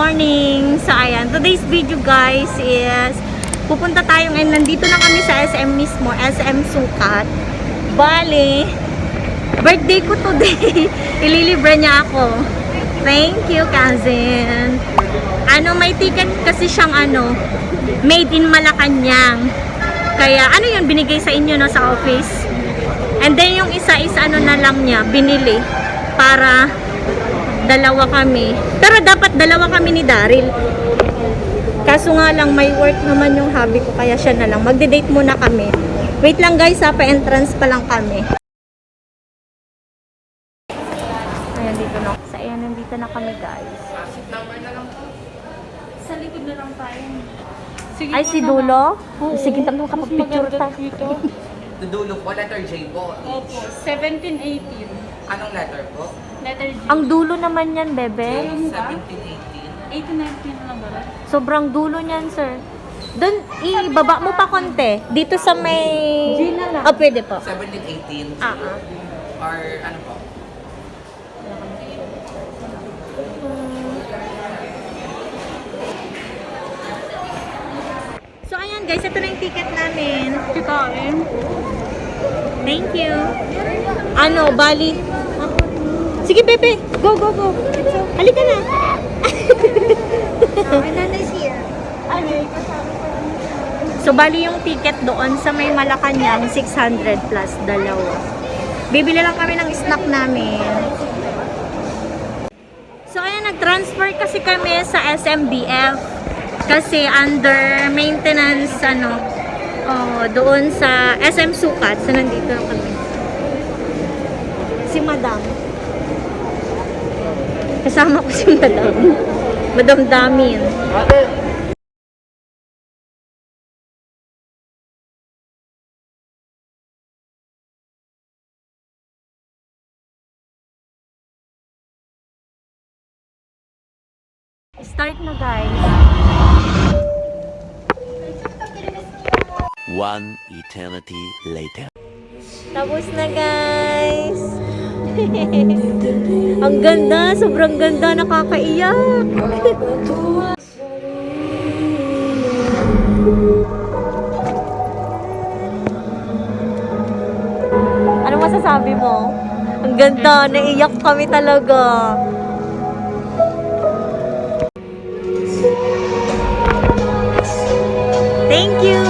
morning! So ayan, today's video guys is pupunta tayo ngayon. Nandito na kami sa SM mismo, SM Sukat. Bale, birthday ko today. Ililibre niya ako. Thank you, cousin. May ticket kasi siyang made in Malacanang. Kaya yun, binigay sa inyo no, sa office. And then yung isa is na lang niya, binili para dalawa kami. Pero dapat dalawa kami ni Daryl. Kaso nga lang may work naman yung hubby ko kaya siya na lang. Magde-date muna kami. Wait lang guys, pa-entrance pa lang kami. Ayan dito na. Nandito na kami guys. Sa likod na lang tayo. Sige, ay, si Dulo? Sige, tanong kapag picture tayo. Dulo po, letter J po. Opo, 17-18. Anong letter po? Letter J. Ang dulo naman yan, bebe. 17, 18-19 lang ba? Sobrang dulo niyan, sir. Doon, ibaba mo pa konti. Dito sa may... G na lang. Oh, pwede po. 18. Or ano po? So, ayan guys, ito na yung ticket namin. Kikain. Thank you. Bali. Sige, bebe. Go, go, go. Halika na. Nanay's here. So, bali yung ticket doon sa may Malacanang, 600 plus dalawa. Bibili lang kami ng snack namin. So, ayan, nag-transfer kasi kami sa SMBF. Kasi under maintenance, doon sa SM Sukat. So, nandito na kami. Si Madam. Kasama ko si Madam. Madam Damin. Start na guys. One eternity later. Tapos na guys. Ang ganda, sobrang ganda, nakakaiyak. Ano masasabi mo? Ang ganda, naiyak kami talaga. Thank you.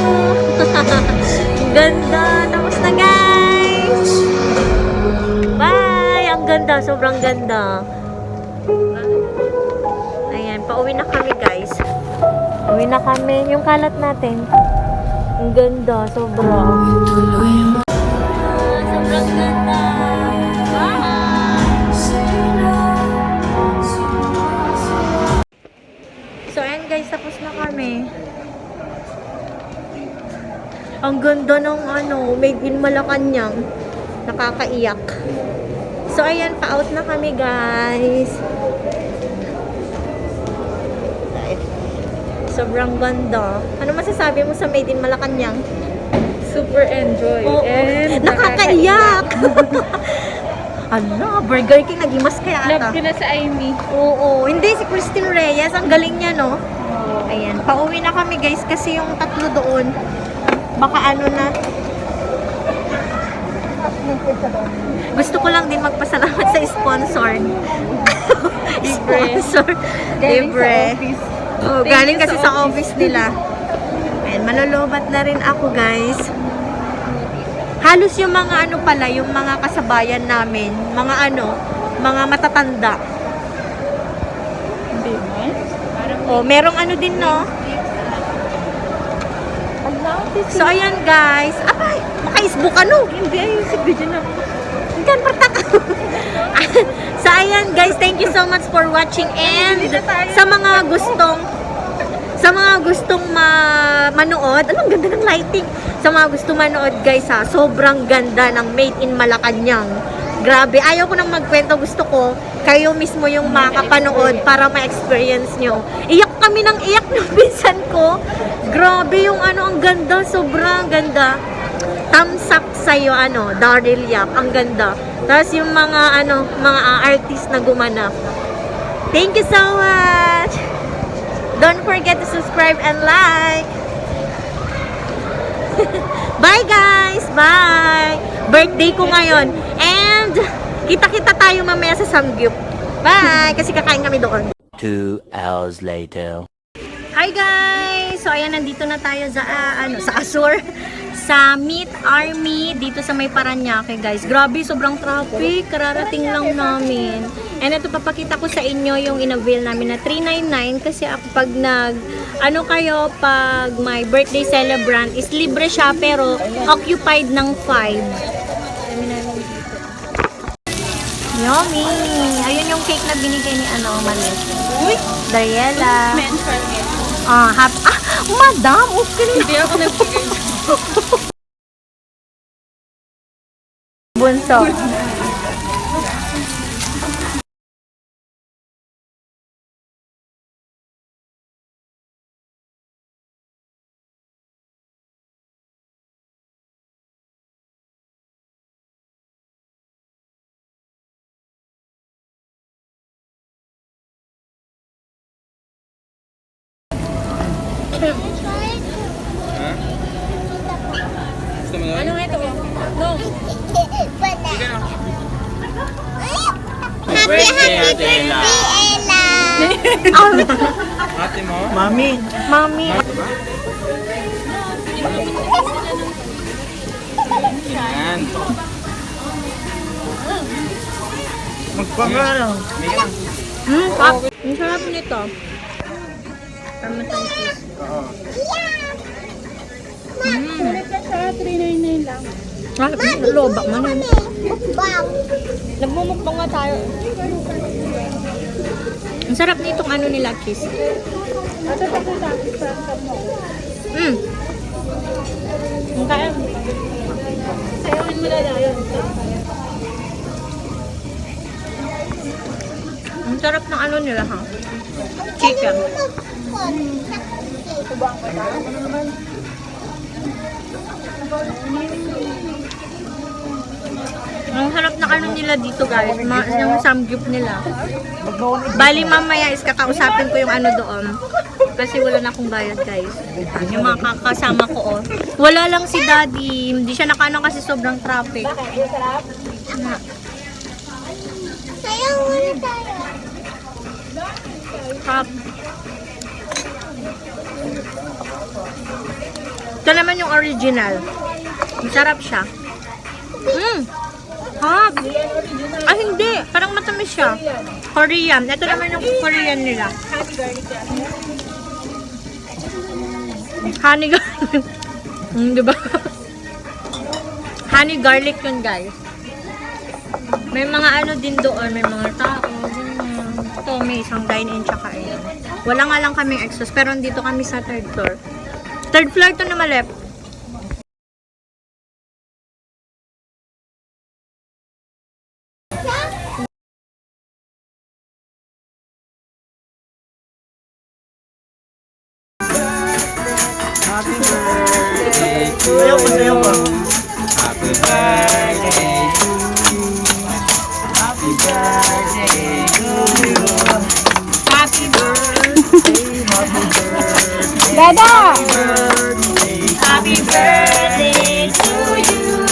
Ang ganda, tapos na guys. Bye! Ang ganda, sobrang ganda. Ayan, pauwi na kami guys. Uwi na kami. Yung kalat natin. Ang ganda, sobrang. Sobrang ganda. Bye! So ayan guys, tapos na kami. Ang ganda ng made in Malacanang. Nakakaiyak. So, ayan, pa-out na kami, guys. Sobrang ganda. Ano masasabi mo sa made in Malacanang? Super enjoy. Oo. And Nakakaiyak! Burger King, nagimas kaya Love ata. ko na sa Amy. Oo. Hindi, si Christine Reyes. Ang galing niya, no? Ayan. Pauwi na kami, guys, kasi yung tatlo doon, baka na. Gusto ko lang din magpasalamat sa sponsor. Sponsor. Libre. Oh, galing kasi sa office nila. Ayan, malolobat na rin ako, guys. Halos yung mga pala, yung mga kasabayan namin, mga matatanda. Hindi man. Oh, merong din, no? So, ayan guys. Abay, maka-Facebook Hindi, ayun si video na. Hanggang patak. So, ayan guys. Thank you so much for watching. And sa mga gustong manood, ang ganda ng lighting. Sa mga gustong manood guys sobrang ganda ng Made in Malacanang. Grabe, ayaw ko nang magkwento. Gusto ko, kayo mismo yung makapanood para ma-experience nyo. Iyak kami ng iyak ng pinsan ko. Grabe yung ang ganda, sobrang ganda. Thumbs up sa'yo, Daryl Yap, ang ganda. Tapos yung mga artist na gumanap. Thank you so much! Don't forget to subscribe and like. Bye guys! Bye! Birthday ko ngayon. And kita-kita tayo mamaya sa Samgyup. Bye! Kasi kakain kami doon. 2 hours later. Hi guys! So ayan, nandito na tayo sa sa Azur. Sa Meet Army dito sa may Paranaque guys. Grabe, sobrang traffic. Kararating lang namin. And ito, papakita ko sa inyo yung in-avail namin na 399 kasi pag pag my birthday celebrant is libre siya pero occupied ng 5. Yummy! Ayun yung cake na binigay ni Malis. Uy! Dariela. Madam! Okay. Hindi ako nagbigay. Bunso. Ano nga ito? No. Birthday, Ate Ella. Ate mo? Mami. Yan. Magpangaraw. Ang sarap nito. Parmesan cheese. Lobak man yun. Nagmumukbang nga tayo. Ang sarap nitong nila cheese. Ang kaya. Sayawin mo na yun. Ang sarap ng nila ha. Chicken. Ang harap na nila dito guys, yung samgyup nila. Bali mamaya is kakausapin ko yung doon. Kasi wala na akong bayad guys. Yung mga kakasama ko Wala lang si daddy, hindi siya kasi sobrang traffic. Sayaw muna tayo. Ito naman yung original. Masarap siya. Hindi. Parang matamis siya. Korean. Ito naman yung Korean nila. Honey garlic. Diba? Honey garlic yun guys. May mga din doon. May mga tao. Ito may isang dine-in tsaka ayan. Wala nga lang kaming exhaust. Pero dito kami sa third floor. Third floor to na malep. Happy birthday to you. Happy birthday to you. Happy birthday to you. Happy birthday, happy birthday. Dada! Happy birthday to you.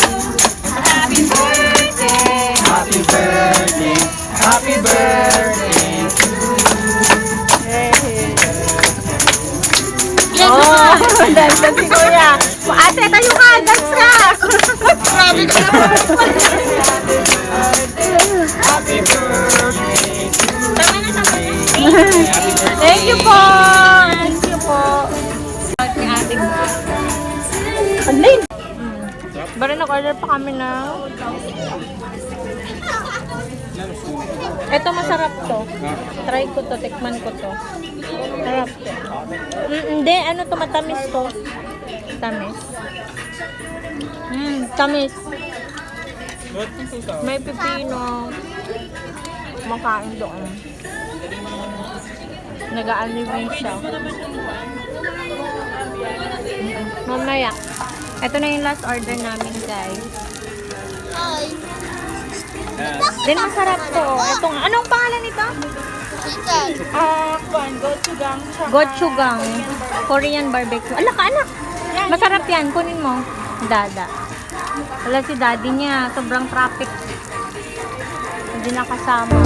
Happy birthday. Happy birthday. Happy birthday to Dance na si Kuya. Ate, tayo ka! Dance ka! Happy birthday. Thank you po! Thank you po! Online! Bari nag-order pa kami na. Ito masarap to. Try ko to, tikman ko to. Sarap to. Hindi, to, matamis to. Tamis. Tamis. May pipino. Makain doon. Nag-a-anime siya. Mamaya. Ito na yung last order namin, guys. Hi. Then masarap to. Itong, anong pangalan nito? Chicken. Gochujang. Gochujang. Korean barbecue. Ala ka, anak. Masarap yan. Kunin mo. Dada. Wala si daddy niya. Sobrang traffic. Hindi nakasama.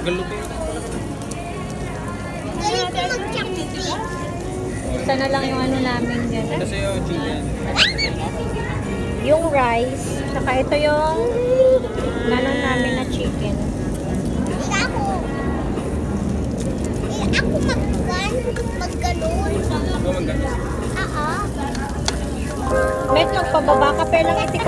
Galing ko mag-chopstick. Isa na lang yung ano namin dyan. Kasi yung chicken. Yung rice. Saka ito yung nanon namin na chicken. Hindi ako. Hindi ako mag-ganon. Ako maganda. Oo. Bet, magpababa ka pero lang itik.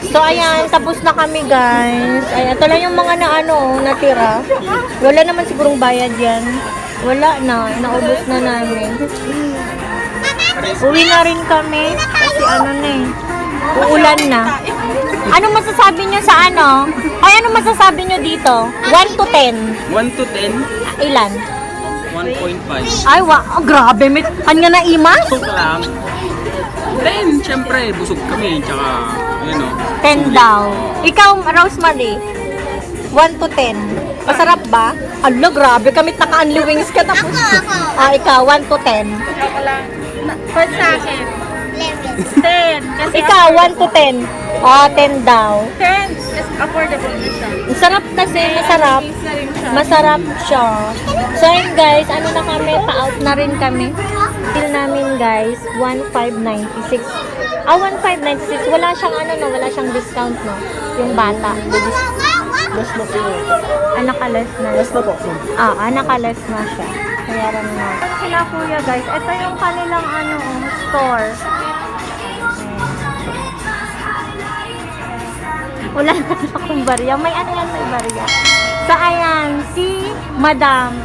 So ayan, tapos na kami guys. Ayan, ito lang yung mga natira. Wala naman sigurong bayad yan. Wala na, naubos na namin. Uwi na rin kami kasi uulan na. Ano masasabi nyo sa ano masasabi nyo dito? 1 to 10. 1 to 10, Ilan? 1.5. Ay, grabe. Hanya na imas? Busog lang. 10, syempre, busog kami. Tsaka, 10 daw. Ikaw, Rosemary, 1 to 10. Masarap ba? Ala, grabe. Kamit naka-unli wings ka tapos. Ikaw, 1 to 10. First sa akin. 11. 10. Kasi ikaw, 1 to 10. 10 daw. 10. Kasi affordable na siya. Masarap kasi, masarap. Mix na rin siya. Masarap siya. So yun guys, na kami, pa-out na rin kami. Bill namin guys, 1,596. 1,596. Wala siyang wala siyang discount no. Yung bata. Mas na po. Nakalas na. Mas na po. Nakalas na siya. Kaya rin na. Sila kuya guys, ito yung kanilang store. Wala na akong barya. May yan, may barya. So, ayan, si Madam.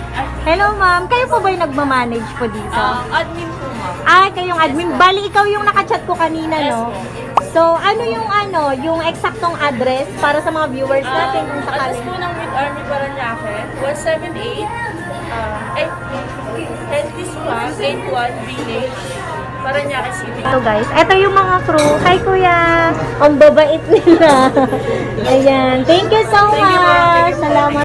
Hello, ma'am. Kayo po ba yung nagmamanage po dito? Admin po, ma'am. Kayong admin. Bali, ikaw yung nakachat ko kanina, no? So, ano yung eksaktong address para sa mga viewers natin kung sakali? Address po ng With Army Paranaque, 178, Hentis Park, 81 Village, Paranaque City. Ito guys, ito yung mga crew. Hi kuya! Ang babait nila. Ayan. Thank you so much. Salamat.